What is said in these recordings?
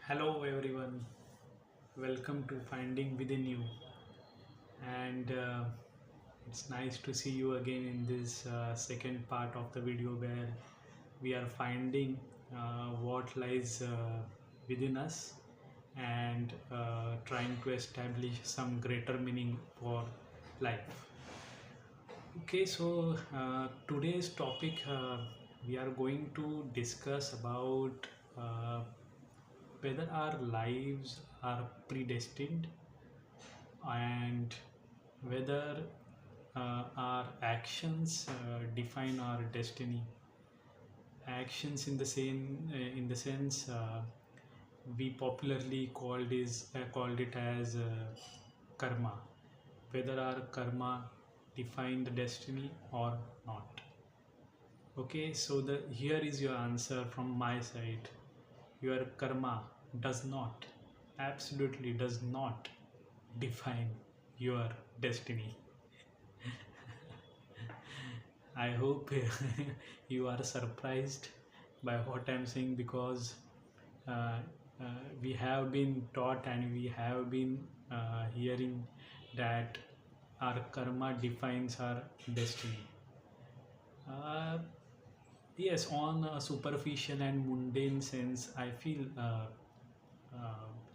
Hello everyone, welcome to Finding Within You, and it's nice to see you again in this second part of the video where we are finding what lies within us and trying to establish some greater meaning for life. Okay, so today's topic we are going to discuss about uh, whether our lives are predestined and whether our actions define our destiny. Actions in the same in the sense we popularly called it as karma. Whether our karma define the destiny or not. Okay, so the here is your answer from my side. Your karma does not, absolutely does not define your destiny. I hope you are surprised by what I'm saying because uh, we have been taught and we have been hearing that our karma defines our destiny. Uh, yes, on a superficial and mundane sense, I feel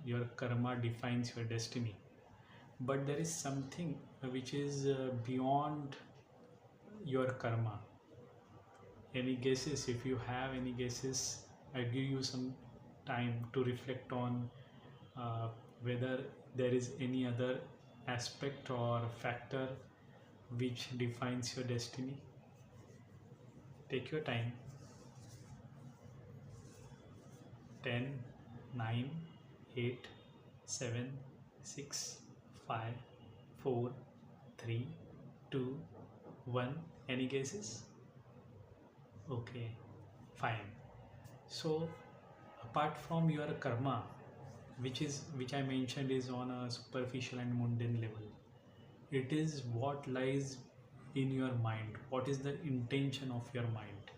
your karma defines your destiny. But there is something which is beyond your karma. Any guesses? If you have any guesses, I give you some time to reflect on uh, whether there is any other aspect or factor which defines your destiny. Take your time. 10, 9, 8, 7, 6, 5, 4, 3, 2, 1. Any guesses? Okay, fine. So apart from your karma, which I mentioned is on a superficial and mundane level, it is what lies in your mind. What is the intention of your mind?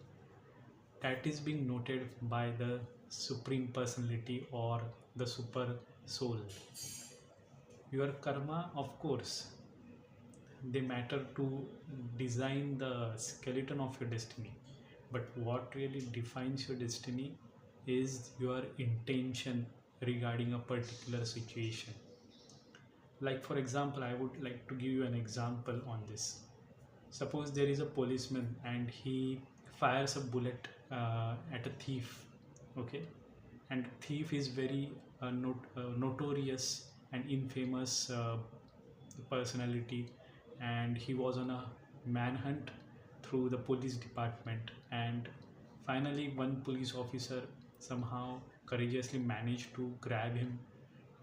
That is being noted by the supreme personality or the super soul. Your karma, of course, they matter to design the skeleton of your destiny, but what really defines your destiny is your intention regarding a particular situation. Like for example, I would like to give you an example on this. Suppose there is a policeman and he fires a bullet at a thief. Okay, and thief is very notorious and infamous personality, and he was on a manhunt through the police department, and finally one police officer somehow courageously managed to grab him,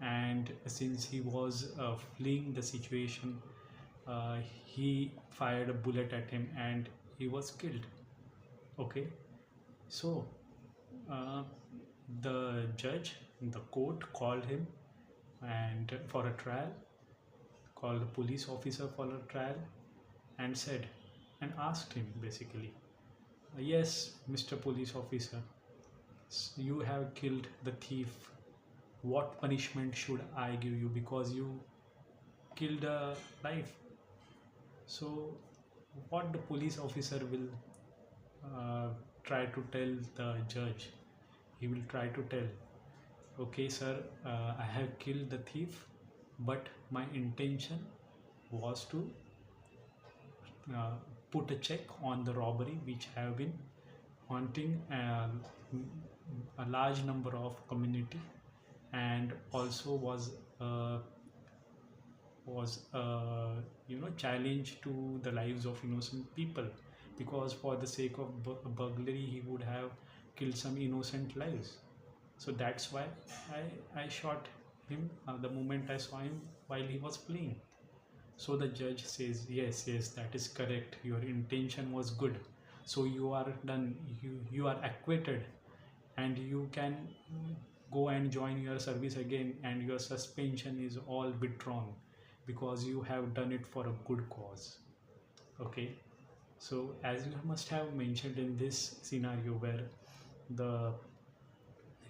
and since he was fleeing the situation, he fired a bullet at him and he was killed. Okay, so uh, the judge, the court called him and for a trial, called the police officer for a trial, and said and asked him basically, yes, Mr. Police Officer, you have killed the thief. What punishment should I give you because you killed a life? So, what the police officer will try to tell the judge? He will try to tell, okay, sir, I have killed the thief, but my intention was to uh, put a check on the robbery which have been haunting a large number of community, and also was challenge to the lives of innocent people, because for the sake of burglary he would have killed some innocent lives. So that's why I shot him the moment I saw him while he was fleeing. So the judge says, yes, yes, that is correct, your intention was good, so you are done, you are acquitted, and you can go and join your service again, and your suspension is all withdrawn because you have done it for a good cause. Okay, so as you must have mentioned in this scenario where the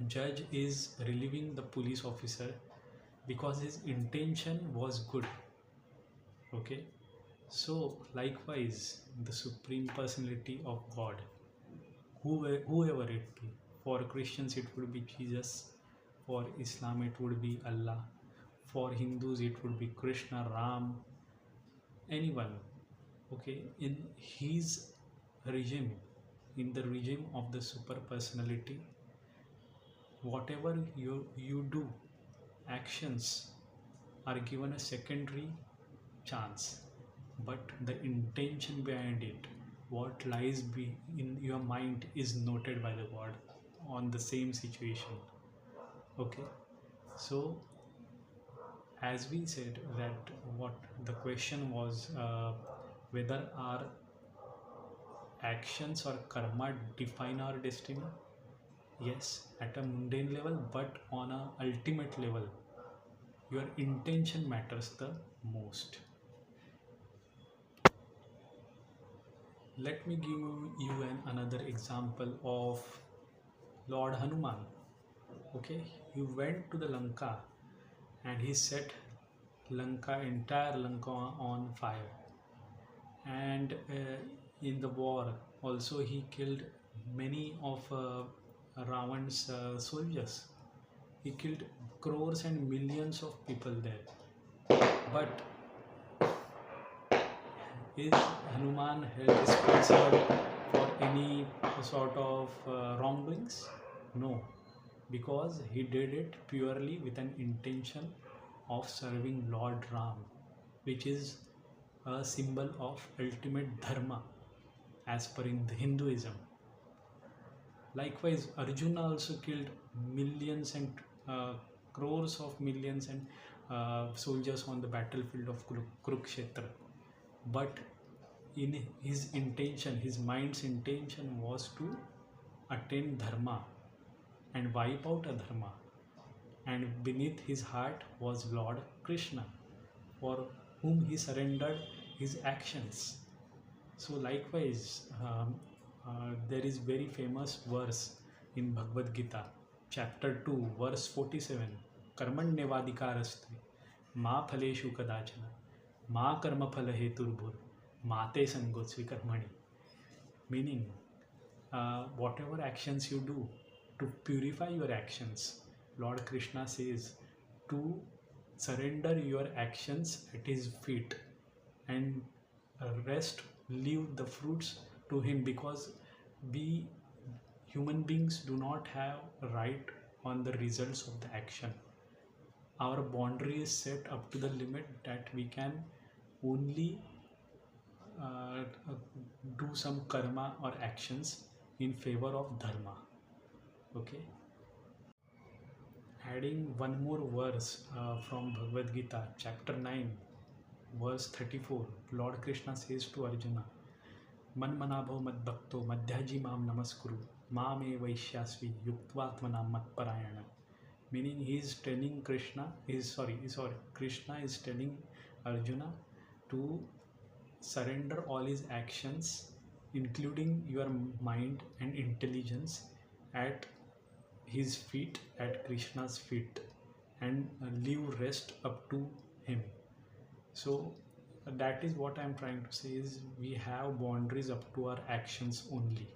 judge is relieving the police officer because his intention was good. Okay, so likewise the supreme personality of God, whoever it be, for Christians it would be Jesus, for Islam it would be Allah, for Hindus it would be Krishna, Ram, anyone. Okay, in his regime, in the regime of the super personality, whatever you do, actions are given a secondary chance, but the intention behind it, what lies in your mind, is noted by the God on the same situation. Okay, so as we said that what the question was, whether our actions or karma define our destiny. Yes, at a mundane level, but on a ultimate level, your intention matters the most. Let me give you another example of Lord Hanuman. Okay, he went to the Lanka and he set entire Lanka on fire. And in the war, also he killed many of Ravan's soldiers. He killed crores and millions of people there. But is Hanuman held responsible for any sort of wrongdoings? No, because he did it purely with an intention of serving Lord Ram, which is a symbol of ultimate dharma as per in the Hinduism. Likewise, Arjuna also killed millions and crores of millions and soldiers on the battlefield of Kurukshetra. But in his intention, his mind's intention was to attain dharma and wipe out adharma. And beneath his heart was Lord Krishna, for whom he surrendered his actions. So likewise, there is very famous verse in Bhagavad Gita, chapter 2, verse 47, karmaṇy evādhikāras ma phaleshu kadachana ma karma phala heturbhur mate sangotsvi karmaṇi. Meaning, whatever actions you do, to purify your actions, Lord Krishna says to surrender your actions at his feet and leave the fruits to him, because we human beings do not have right on the results of the action. Our boundary is set up to the limit that we can only do some karma or actions in favor of dharma. Okay, adding one more verse from Bhagavad Gita, chapter 9, verse 34, Lord Krishna says to Arjuna, Manmanabho madbhakto madhyaji mam namaskuru mame vaishyasvi yuktvatmanam matparayana. Meaning he is telling Krishna is telling Arjuna to surrender all his actions, including your mind and intelligence, at his feet, at Krishna's feet, and leave rest up to him. So that is what I am trying to say, is we have boundaries up to our actions only.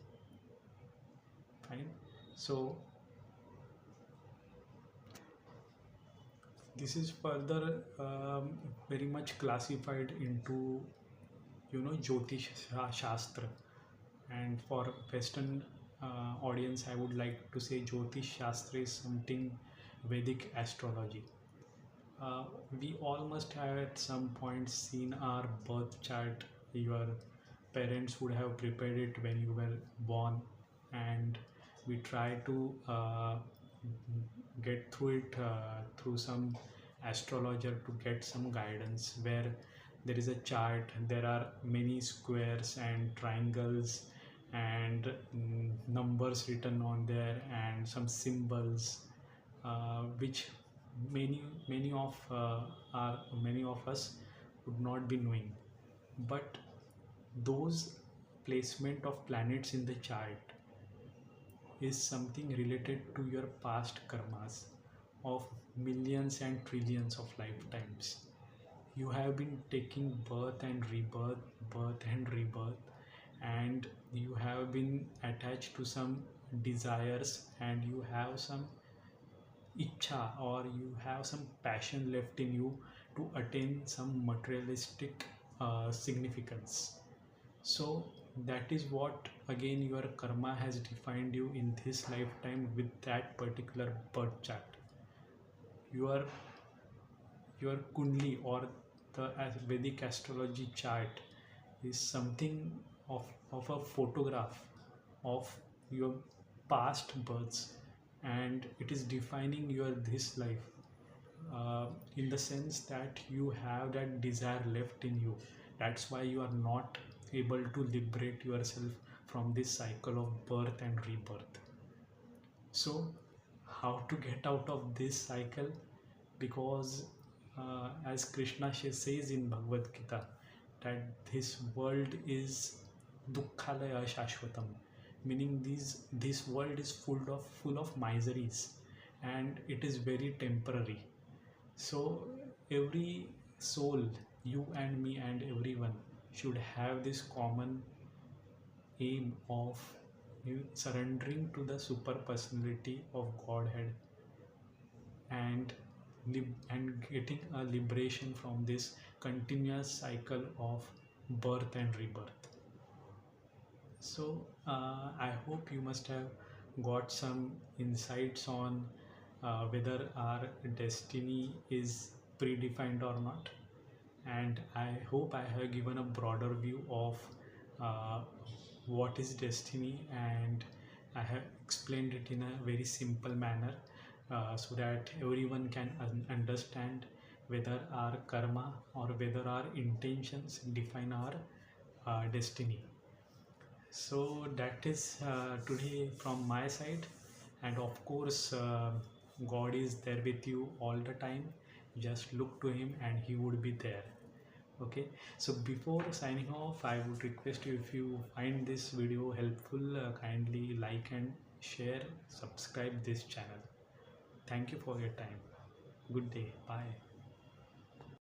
Fine. So this is further very much classified into Jyotish Shastra, and for Western audience I would like to say Jyotish Shastra is something Vedic astrology. We all must have at some point seen our birth chart. Your parents would have prepared it when you were born, and we try to get through it through some astrologer to get some guidance, where there is a chart, there are many squares and triangles and numbers written on there, and some symbols which many of us would not be knowing. But those placement of planets in the chart is something related to your past karmas of millions and trillions of lifetimes. You have been taking birth and rebirth, birth and rebirth, and you have been attached to some desires, and you have some ichha, or you have some passion left in you to attain some materialistic significance. So that is what again your karma has defined you in this lifetime with that particular birth chart. Your your kundli, or the Vedic astrology chart, is something of a photograph of your past births, and it is defining your this life, in the sense that you have that desire left in you. That's why you are not able to liberate yourself from this cycle of birth and rebirth. So how to get out of this cycle? Because as Krishna says in Bhagavad Gita, that this world is dukkhalaya shashvatam, meaning this world is full of miseries, and it is very temporary. So every soul, you and me and everyone, should have this common aim of you surrendering to the super personality of Godhead, and and getting a liberation from this continuous cycle of birth and rebirth. So I hope you must have got some insights on whether our destiny is predefined or not, and I hope I have given a broader view of uh, what is destiny, and I have explained it in a very simple manner, so that everyone can understand whether our karma or whether our intentions define our destiny. So that is today from my side, and of course, God is there with you all the time. Just look to Him, and He would be there. Okay, so before signing off, I would request you, if you find this video helpful, kindly like and share, subscribe this channel. Thank you for your time. Good day. Bye.